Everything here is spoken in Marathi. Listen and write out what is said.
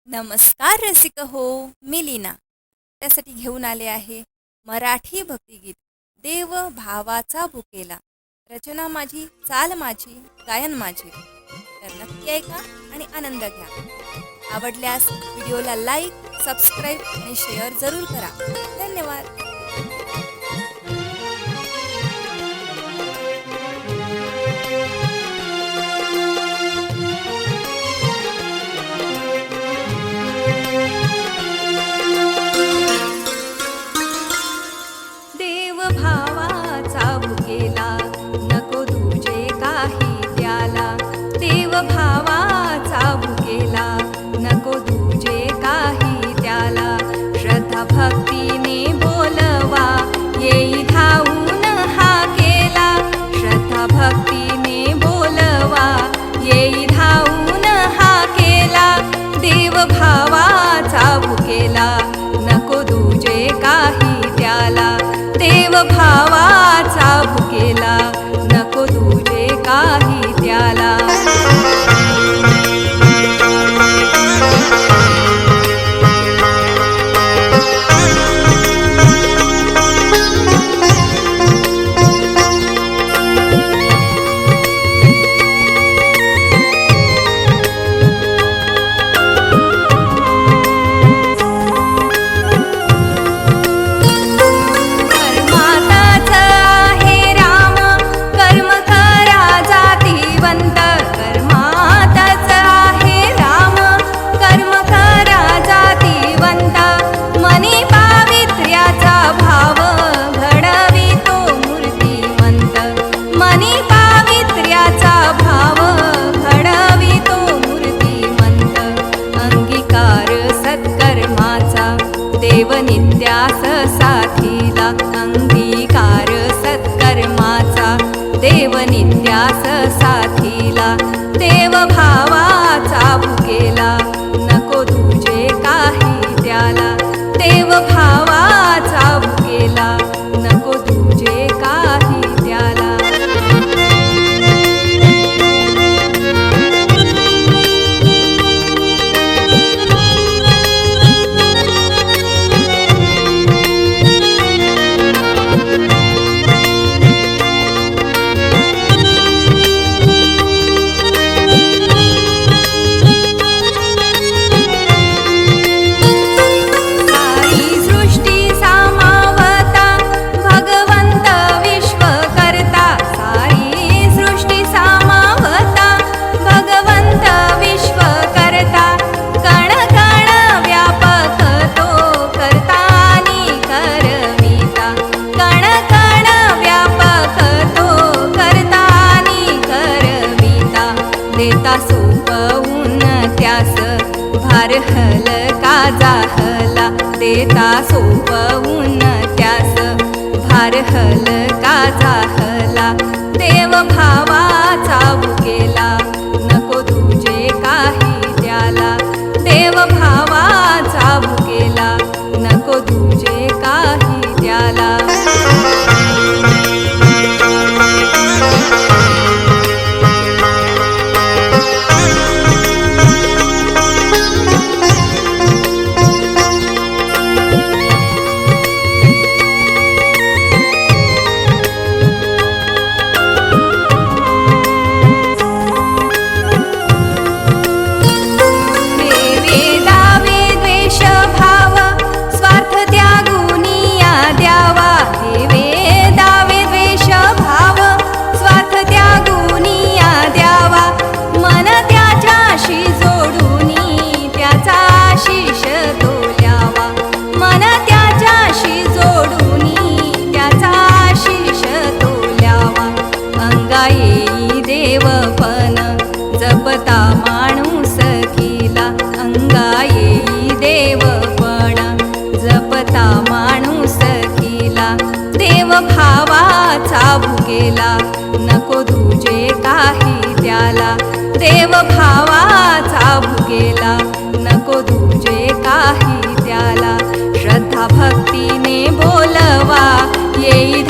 नमस्कार रसिक हो, मी लीना. त्यासाठी घेऊन आले आहे मराठी भक्तिगीत देव भावाचा भुकेला. रचना माझी, चाल माझी, गायन माझे. तर नक्की ऐका आणि आनंद घ्या. आवडल्यास व्हिडिओला लाईक, सबस्क्राईब आणि शेअर जरूर करा. धन्यवाद. देव भावाचा भुकेला, नको तुझे काही त्याला. देव भावाचा भुकेला, नको तुझे काही त्याला. श्रद्धा भक्तीने बोलवा, येई धावून हा केला. श्रद्धा भक्तीने बोलवा, येई धावून हा केला. देव भावाचा भुकेला, नको तुझे काही त्याला. देव भावाचा भुकेला, नको तुझे काही त्याला. देव नित्यास साथीला, अंगीकार सत्कर्माचा. देव नित्यास साथीला, देव भावाचा भुकेला, नको तुझे काही त्याला. देव भावाचा भुकेला, नको तुझे काही त्याला. देता सोपवून त्यास भार हलका जाहला. देता सोपवून त्यास भार हलका जाहला. देव भावाचा भुकेला, नको तुझे काही त्याला. देव भावाचा भुकेला, नको तुझे काही त्याला. देवपण जपता माणूस खिला. अंगा येई देवपण जपता माणूस खिला. देव भावाचा भुकेला, नको तुझे काही त्याला. देव भावाचा भुकेला, नको तुझे काही त्याला. श्रद्धा भक्तीने बोलवा, येई